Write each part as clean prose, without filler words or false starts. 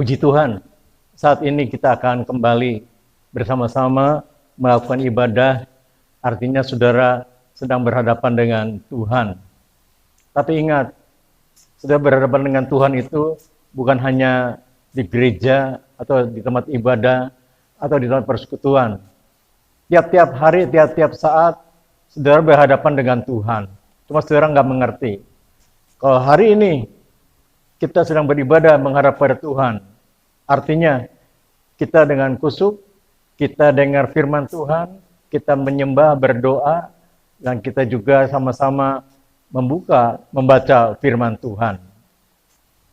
Puji Tuhan, saat ini kita akan kembali bersama-sama melakukan ibadah, artinya saudara sedang berhadapan dengan Tuhan. Tapi ingat, saudara berhadapan dengan Tuhan itu bukan hanya di gereja atau di tempat ibadah atau di tempat persekutuan. Tiap-tiap hari, tiap-tiap saat, saudara berhadapan dengan Tuhan. Cuma saudara nggak mengerti. Kalau hari ini kita sedang beribadah menghadap pada Tuhan, artinya kita dengan kusuk, kita dengar firman Tuhan, kita menyembah, berdoa, dan kita juga sama-sama membaca firman Tuhan.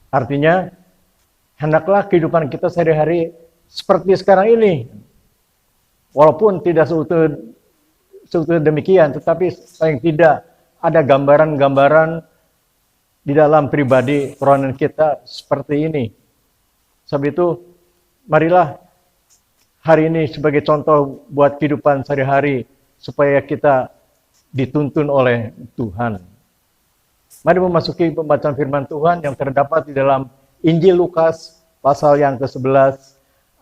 Artinya, hendaklah kehidupan kita sehari-hari seperti sekarang ini. Walaupun tidak seutuh demikian, tetapi paling tidak ada gambaran-gambaran di dalam pribadi kerohanian kita seperti ini. Sebab itu, marilah hari ini sebagai contoh buat kehidupan sehari-hari supaya kita dituntun oleh Tuhan. Mari memasuki pembacaan firman Tuhan yang terdapat di dalam Injil Lukas pasal yang ke-11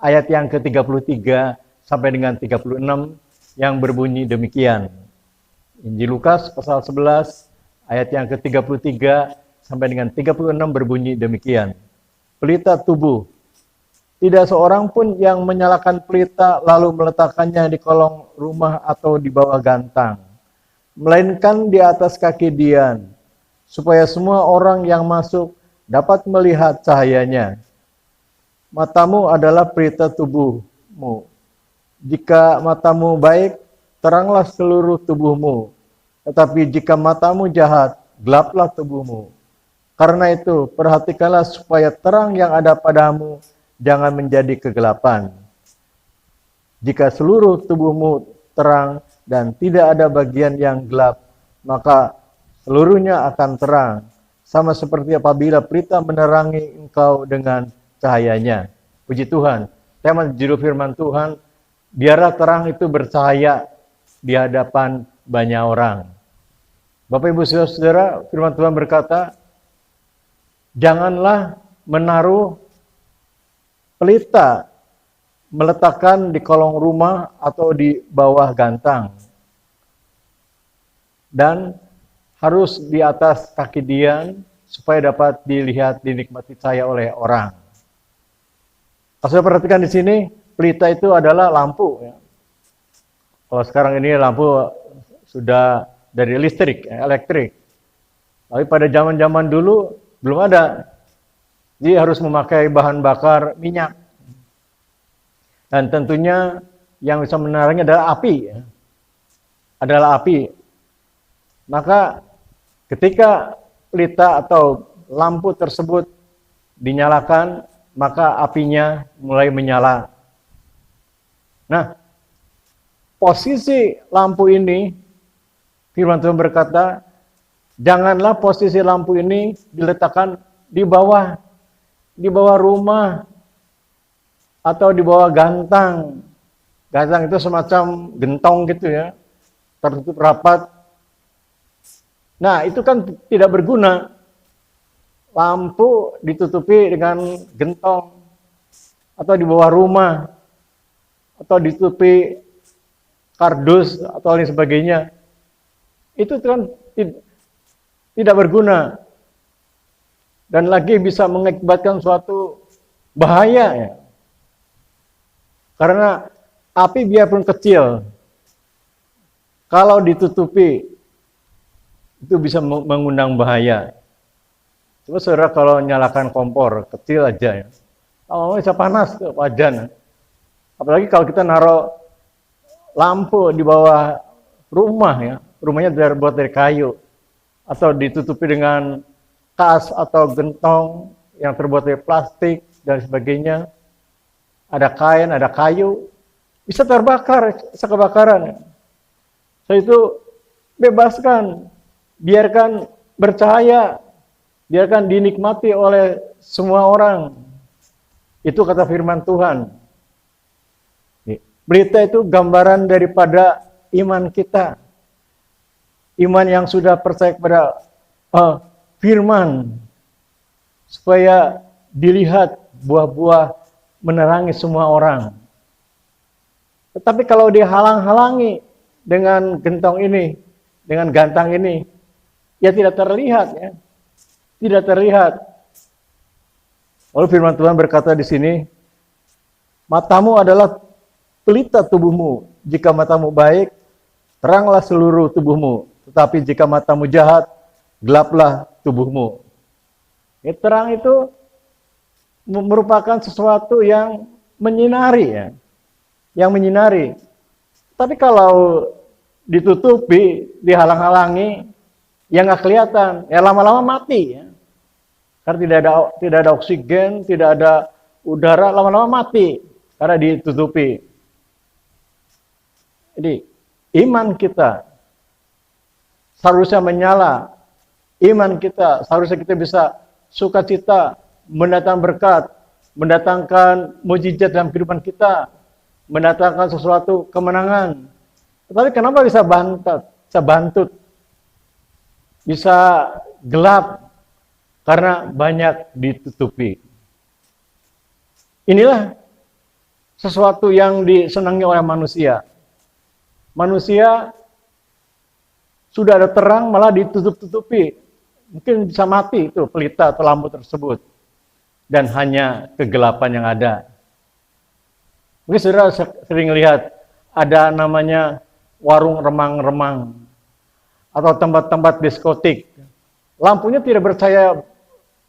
ayat yang ke-33 sampai dengan 36 yang berbunyi demikian. Injil Lukas pasal 11 ayat yang ke-33 sampai dengan 36 berbunyi demikian. Pelita tubuh. Tidak seorang pun yang menyalakan pelita lalu meletakkannya di kolong rumah atau di bawah gantang, melainkan di atas kaki dian, supaya semua orang yang masuk dapat melihat cahayanya. Matamu adalah pelita tubuhmu. Jika matamu baik, teranglah seluruh tubuhmu. Tetapi jika matamu jahat, gelaplah tubuhmu. Karena itu, perhatikanlah supaya terang yang ada padamu jangan menjadi kegelapan. Jika seluruh tubuhmu terang dan tidak ada bagian yang gelap, maka seluruhnya akan terang, sama seperti apabila pelita menerangi engkau dengan cahayanya. Puji Tuhan. Tema judul firman Tuhan, biarlah terang itu bercahaya di hadapan banyak orang. Bapak Ibu Saudara, firman Tuhan berkata, janganlah menaruh pelita, meletakkan di kolong rumah atau di bawah gantang. Dan harus di atas kaki dian supaya dapat dilihat, dinikmati cahaya oleh orang. Kalau saya perhatikan di sini, pelita itu adalah lampu. Ya. Kalau sekarang ini lampu sudah dari listrik, elektrik. Tapi pada zaman-zaman dulu belum ada. Jadi harus memakai bahan bakar minyak. Dan tentunya yang bisa menerangi adalah api. Ya. Adalah api. Maka ketika pelita atau lampu tersebut dinyalakan, maka apinya mulai menyala. Nah, posisi lampu ini, firman Tuhan berkata, janganlah posisi lampu ini diletakkan di bawah rumah atau di bawah gantang. Gantang itu semacam gentong gitu ya, tertutup rapat. Nah, itu kan tidak berguna. Lampu ditutupi dengan gentong atau di bawah rumah atau ditutupi kardus atau lain sebagainya. Itu kan tidak berguna. Dan lagi bisa mengakibatkan suatu bahaya ya. Karena api biarpun kecil, kalau ditutupi itu bisa mengundang bahaya. Coba saudara kalau nyalakan kompor kecil aja ya, lama-lama bisa panas ke wajan. Apalagi kalau kita naruh lampu di bawah rumah ya, rumahnya terbuat dari kayu atau ditutupi dengan kas atau gentong yang terbuat dari plastik dan sebagainya. Ada kain, ada kayu, bisa terbakar, bisa kebakaran. Saya itu bebaskan, biarkan bercahaya, biarkan dinikmati oleh semua orang. Itu kata firman Tuhan. Berita itu gambaran daripada iman kita. Iman yang sudah percaya kepada firman. Supaya dilihat, buah-buah menerangi semua orang. Tetapi kalau dihalang-halangi dengan gentong ini, dengan gantang ini, ya tidak terlihat ya. Tidak terlihat. Lalu firman Tuhan berkata di sini, matamu adalah pelita tubuhmu. Jika matamu baik, teranglah seluruh tubuhmu. Tetapi jika matamu jahat, gelaplah tubuhmu. Ya, terang itu merupakan sesuatu yang menyinari ya. Yang menyinari. Tapi kalau ditutupi, dihalang-halangi, ya nggak kelihatan. Ya lama-lama mati ya. Karena tidak ada oksigen, tidak ada udara, lama-lama mati karena ditutupi. Jadi iman kita seharusnya menyala. Iman kita seharusnya kita bisa sukacita, mendatangkan berkat, mendatangkan mujizat dalam kehidupan kita, mendatangkan sesuatu kemenangan. Tetapi kenapa bisa bantut, bisa gelap? Karena banyak ditutupi. Inilah sesuatu yang disenangi oleh manusia. Manusia sudah ada terang malah ditutup-tutupi. Mungkin bisa mati itu pelita atau lampu tersebut. Dan hanya kegelapan yang ada. Mungkin saudara sering lihat ada namanya warung remang-remang atau tempat-tempat diskotik. Lampunya tidak bercahaya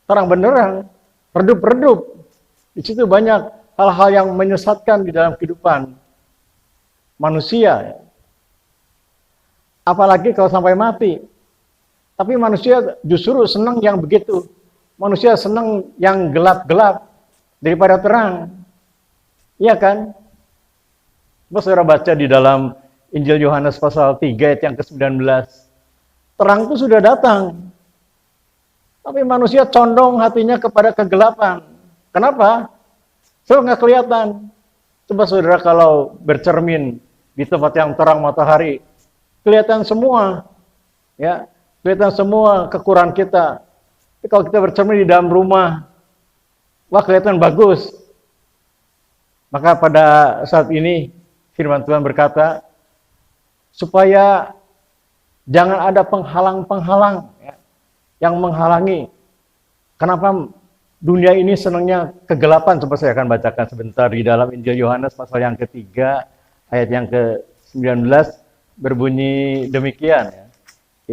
terang benderang, redup-redup. Di situ banyak hal-hal yang menyesatkan di dalam kehidupan manusia. Apalagi kalau sampai mati. Tapi manusia justru senang yang begitu. Manusia senang yang gelap-gelap daripada terang. Iya kan? Saudara baca di dalam Injil Yohanes pasal 3 ayat yang ke-19. Terang itu sudah datang. Tapi manusia condong hatinya kepada kegelapan. Kenapa? Soalnya nggak kelihatan. Coba saudara kalau bercermin di tempat yang terang matahari, kelihatan semua, ya, kelihatan semua kekurangan kita. Tapi kalau kita bercermin di dalam rumah, wah kelihatan bagus. Maka pada saat ini firman Tuhan berkata, supaya jangan ada penghalang-penghalang ya, yang menghalangi. Kenapa dunia ini senangnya kegelapan? Coba saya akan bacakan sebentar di dalam Injil Yohanes pasal yang ketiga, ayat yang ke-19, berbunyi demikian. Ya.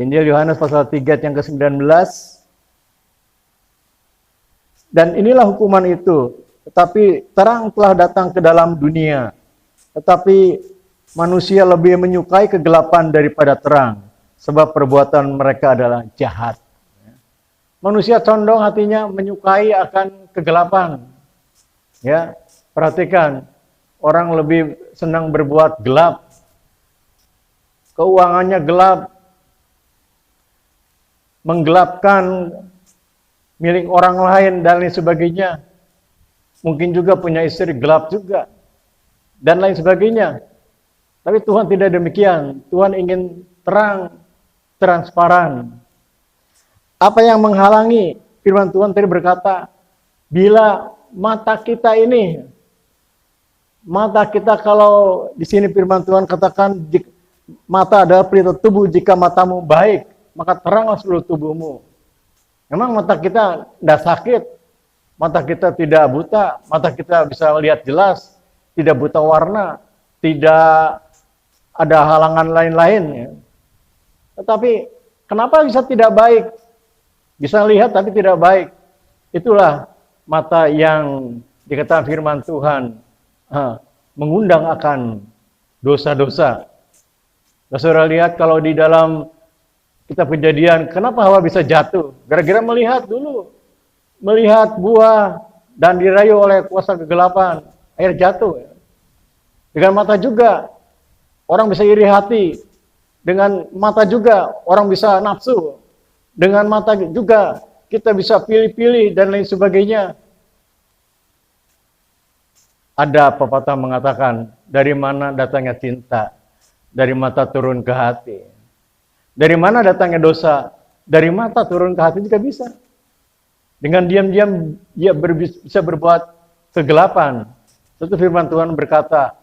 Injil Yohanes pasal 3 ayat yang ke-19, dan inilah hukuman itu, tetapi terang telah datang ke dalam dunia, tetapi manusia lebih menyukai kegelapan daripada terang, sebab perbuatan mereka adalah jahat. Manusia condong hatinya menyukai akan kegelapan. Ya, perhatikan, orang lebih senang berbuat gelap. Keuangannya gelap. Menggelapkan milik orang lain dan lain sebagainya. Mungkin juga punya istri gelap juga. Dan lain sebagainya. Tapi Tuhan tidak demikian. Tuhan ingin terang, transparan. Apa yang menghalangi? Firman Tuhan tadi berkata, bila mata kita ini, mata kita kalau di sini firman Tuhan katakan, mata adalah pelita tubuh, jika matamu baik, maka teranglah seluruh tubuhmu. Memang mata kita tidak sakit, mata kita tidak buta, mata kita bisa melihat jelas, tidak buta warna, tidak ada halangan lain-lain. Ya. Tetapi kenapa bisa tidak baik? Bisa lihat tapi tidak baik. Itulah mata yang dikatakan firman Tuhan mengundang akan dosa-dosa. Saudara lihat kalau di dalam kitab Kejadian, kenapa Hawa bisa jatuh? Gara-gara melihat dulu. Melihat buah dan dirayu oleh kuasa kegelapan. Akhirnya jatuh. Dengan mata juga orang bisa iri hati. Dengan mata juga orang bisa nafsu. Dengan mata juga kita bisa pilih-pilih dan lain sebagainya. Ada pepatah mengatakan, dari mana datangnya cinta? Dari mata turun ke hati. Dari mana datangnya dosa? Dari mata turun ke hati juga bisa. Dengan diam-diam dia bisa berbuat kegelapan. Satu firman Tuhan berkata,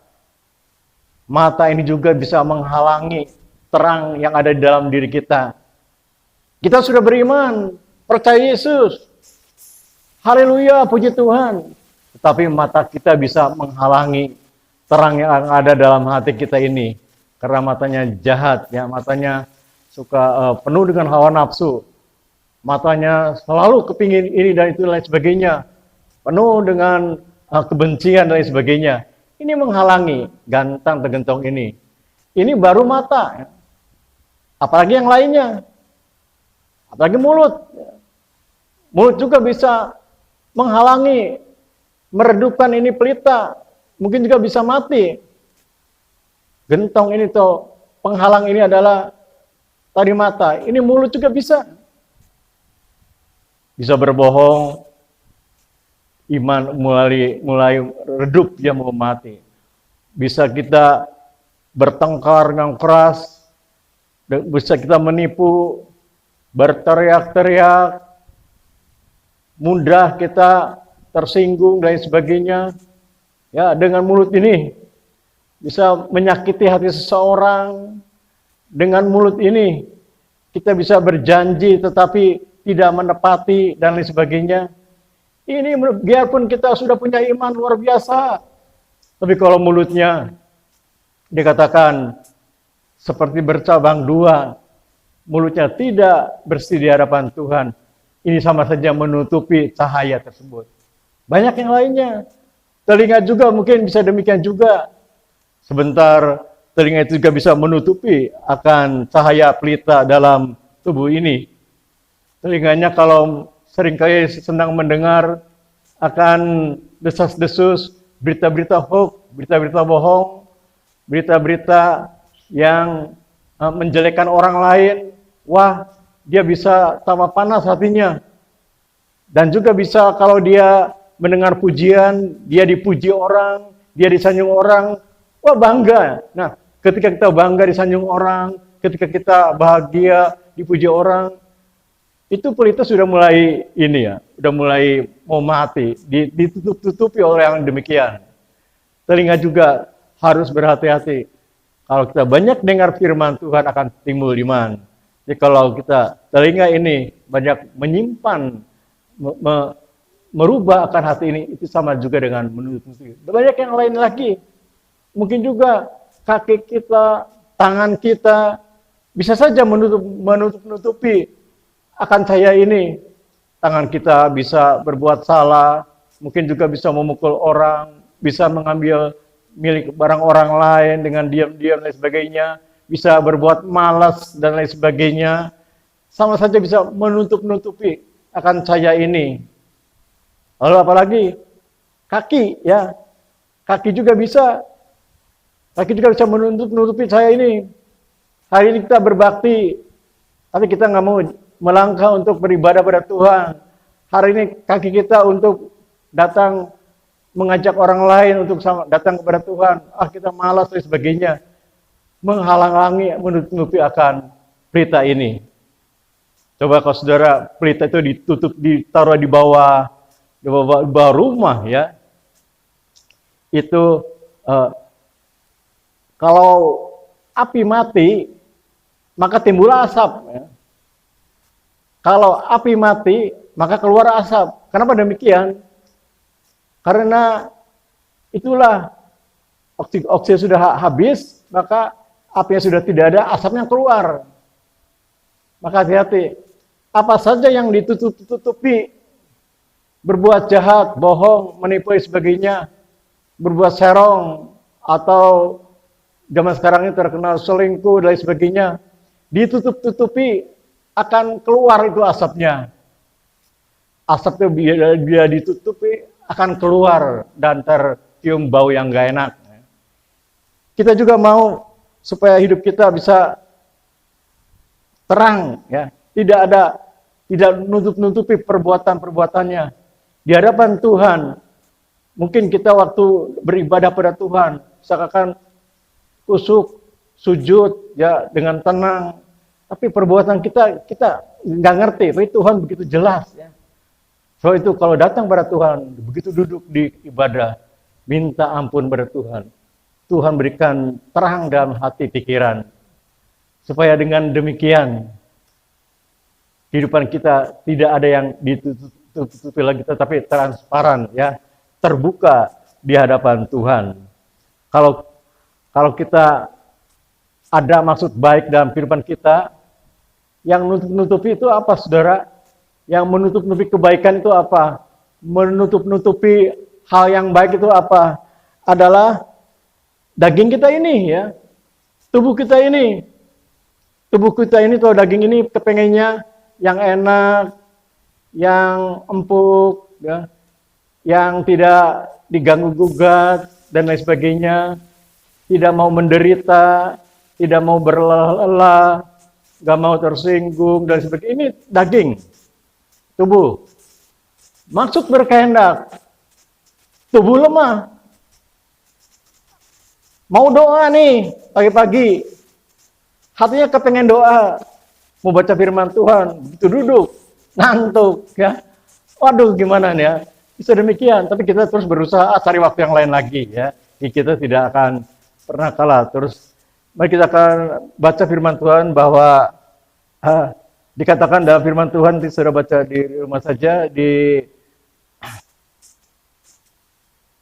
mata ini juga bisa menghalangi terang yang ada di dalam diri kita. Kita sudah beriman, percaya Yesus. Haleluya, puji Tuhan. Tetapi mata kita bisa menghalangi terang yang ada dalam hati kita ini. Karena matanya jahat, ya, matanya suka penuh dengan hawa nafsu. Matanya selalu kepingin ini dan itu lain sebagainya. Penuh dengan kebencian dan lain sebagainya. Ini menghalangi gantang tergentong ini. Ini baru mata. Apalagi yang lainnya. Apalagi mulut. Mulut juga bisa menghalangi, meredupkan ini pelita. Mungkin juga bisa mati. Gentong ini tuh, penghalang ini adalah tadi mata. Ini mulut juga bisa. Bisa berbohong, iman mulai redup, dia mau mati. Bisa kita bertengkar dengan keras, bisa kita menipu, berteriak-teriak, mudah kita tersinggung dan sebagainya. Ya, dengan mulut ini bisa menyakiti hati seseorang. Dengan mulut ini kita bisa berjanji tetapi tidak menepati dan lain sebagainya. Ini biarpun kita sudah punya iman luar biasa, tapi kalau mulutnya dikatakan seperti bercabang dua, mulutnya tidak bersih di hadapan Tuhan, ini sama saja menutupi cahaya tersebut. Banyak yang lainnya. Telinga juga mungkin bisa demikian juga. Sebentar telinga itu juga bisa menutupi akan cahaya pelita dalam tubuh ini. Telinganya kalau seringkali senang mendengar akan desas-desus, berita-berita hoax, berita-berita bohong, berita-berita yang menjelekkan orang lain. Wah, dia bisa tambah panas hatinya. Dan juga bisa kalau dia mendengar pujian, dia dipuji orang, dia disanjung orang, wah bangga. Nah, ketika kita bangga disanjung orang, ketika kita bahagia dipuji orang, itu pelita sudah mulai ini ya, sudah mulai mau mati, ditutup-tutupi oleh yang demikian. Telinga juga harus berhati-hati. Kalau kita banyak dengar firman Tuhan akan timbul iman. Jadi kalau kita telinga ini banyak menyimpan, merubah akan hati ini, itu sama juga dengan menutup-nutupi. Banyak yang lain lagi. Mungkin juga kaki kita, tangan kita, bisa saja menutup-nutupi akan cahaya ini. Tangan kita bisa berbuat salah, mungkin juga bisa memukul orang, bisa mengambil milik barang orang lain dengan diam-diam dan lain sebagainya, bisa berbuat malas dan lain sebagainya. Sama saja bisa menutup-nutupi akan cahaya ini. Lalu apalagi kaki, ya, kaki juga bisa menutup-nutupi cahaya ini. Hari ini kita berbakti, tapi kita nggak mau melangkah untuk beribadah pada Tuhan. Hari ini kaki kita untuk datang mengajak orang lain untuk datang kepada Tuhan. Kita malas dan sebagainya. Menghalang-halangi, menutupi akan pelita ini. Coba kalau saudara pelita itu ditutup, ditaruh di bawah rumah, ya. Itu kalau api mati, maka timbul asap. Ya. Kalau api mati, maka keluar asap. Kenapa demikian? Karena itulah oksigen sudah habis, maka apinya sudah tidak ada, asapnya keluar. Maka hati-hati. Apa saja yang ditutup-tutupi, berbuat jahat, bohong, menipu dan sebagainya, berbuat serong, atau zaman sekarang ini terkenal selingkuh dan lain sebagainya, ditutup-tutupi, akan keluar itu asapnya. Asapnya bila ditutupi akan keluar dan tercium bau yang gak enak. Kita juga mau supaya hidup kita bisa terang, ya. Tidak nutup-nutupi perbuatan-perbuatannya. Di hadapan Tuhan, mungkin kita waktu beribadah pada Tuhan, seakan kusuk, sujud, ya, dengan tenang. Tapi perbuatan kita nggak ngerti, tapi Tuhan begitu jelas, ya. So itu kalau datang pada Tuhan, begitu duduk di ibadah, minta ampun pada Tuhan. Tuhan berikan terang dalam hati pikiran. Supaya dengan demikian, kehidupan kita tidak ada yang ditutupi lagi, tetapi transparan, ya, terbuka di hadapan Tuhan. Kalau kita ada maksud baik dalam kehidupan kita, yang menutup-nutupi itu apa, saudara? Yang menutup-nutupi kebaikan itu apa? Menutup-nutupi hal yang baik itu apa? Adalah daging kita ini, ya. Tubuh kita ini. Tubuh kita ini atau daging ini kepengennya yang enak, yang empuk, ya, yang tidak diganggu-gugat dan lain sebagainya, tidak mau menderita, tidak mau berlelah, nggak mau tersinggung dan sebagainya. Ini daging, tubuh. Maksud berkehendak, tubuh lemah. Mau doa nih pagi-pagi, hatinya kepengen doa, mau baca firman Tuhan, begitu duduk, ngantuk, ya. Waduh, gimana nih ya? Bisa demikian, tapi kita terus berusaha cari waktu yang lain lagi, ya. Kita tidak akan pernah kalah. Terus mari kita akan baca firman Tuhan bahwa dikatakan dalam firman Tuhan, sudah baca di rumah saja, di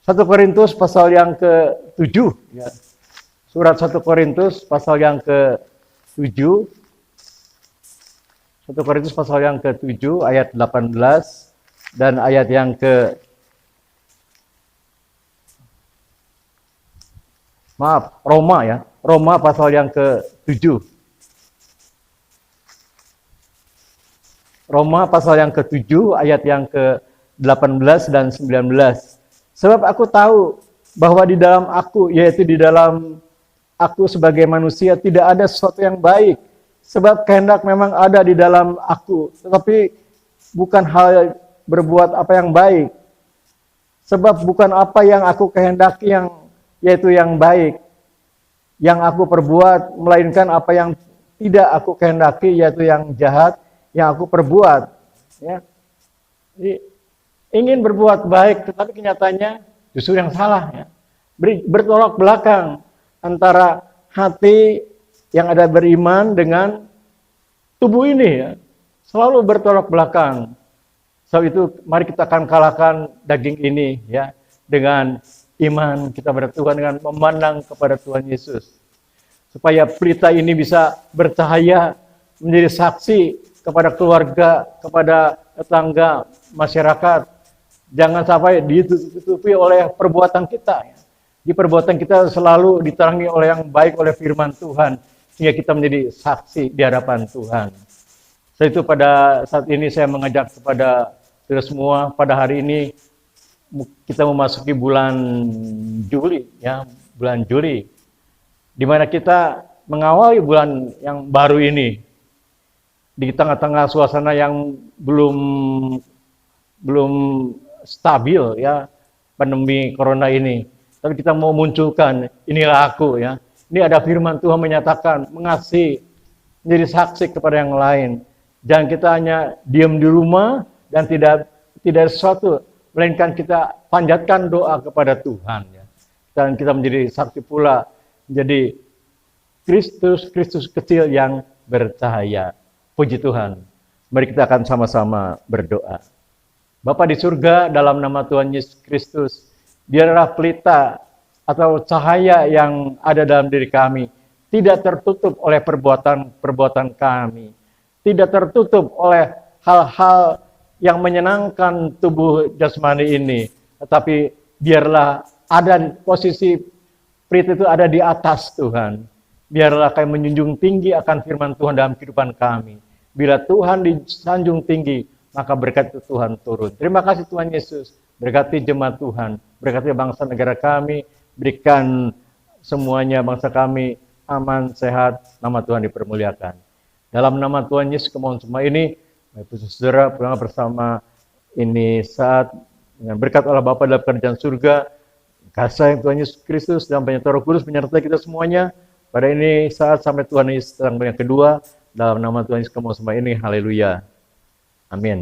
1 Korintus pasal yang ke-7, ya. Surat 1 Korintus pasal yang ke-7. 1 Korintus pasal yang ke-7 ayat 18 dan ayat yang Roma, ya. Roma pasal yang ke-7. Roma pasal yang ke-7 ayat yang ke-18 dan 19. Sebab aku tahu bahwa di dalam aku, yaitu di dalam aku sebagai manusia, tidak ada sesuatu yang baik. Sebab kehendak memang ada di dalam aku, tetapi bukan hal berbuat apa yang baik. Sebab bukan apa yang aku kehendaki yaitu yang baik, yang aku perbuat, melainkan apa yang tidak aku kehendaki, yaitu yang jahat, yang aku perbuat. Ya. Jadi, ingin berbuat baik, tetapi kenyataannya justru yang salah. Ya. Bertolak belakang antara hati yang ada beriman dengan tubuh ini, ya. Selalu bertolak belakang. Sebab itu mari kita akan kalahkan daging ini, ya, dengan iman kita pada Tuhan, dengan memandang kepada Tuhan Yesus. Supaya berita ini bisa bercahaya, menjadi saksi kepada keluarga, kepada tetangga, masyarakat. Jangan sampai ditutupi oleh perbuatan kita. Ya. Di perbuatan kita selalu diterangi oleh yang baik, oleh firman Tuhan. Sehingga kita menjadi saksi di hadapan Tuhan. Setelah itu pada saat ini saya mengajak kepada kita semua, pada hari ini kita memasuki bulan Juli, ya, bulan Juli, di mana kita mengawali bulan yang baru ini di tengah-tengah suasana yang belum stabil, ya, pandemi corona ini. Tapi kita mau munculkan, inilah aku, ya. Ini ada firman Tuhan menyatakan, mengasihi, menjadi saksi kepada yang lain. Jangan kita hanya diam di rumah dan tidak sesuatu, melainkan kita panjatkan doa kepada Tuhan, ya. Dan kita menjadi saksi pula, menjadi Kristus kecil yang bercahaya. Puji Tuhan. Mari kita akan sama-sama berdoa. Bapa di surga, dalam nama Tuhan Yesus Kristus, biarlah pelita atau cahaya yang ada dalam diri kami tidak tertutup oleh perbuatan kami, tidak tertutup oleh hal-hal yang menyenangkan tubuh jasmani ini, tetapi biarlah ada posisi pelita itu ada di atas Tuhan. Biarlah kami menjunjung tinggi akan firman Tuhan dalam kehidupan kami. Bila Tuhan disanjung tinggi, maka berkat Tuhan turun. Terima kasih Tuhan Yesus. Berkati jemaat Tuhan. Berkati bangsa negara kami. Berikan semuanya bangsa kami aman, sehat. Nama Tuhan dipermuliakan. Dalam nama Tuhan Yesus, kemohon semua ini. Saudara pulang bersama ini saat dengan berkat Allah Bapa dalam kerajaan surga. Kasih Tuhan Yesus Kristus dan penyertaan Roh Kudus menyertai kita semuanya. Pada ini saat sampai Tuhan Yesus datang yang kedua. Dalam nama Tuhan Yesus, kemohon semua ini. Haleluya. Amin.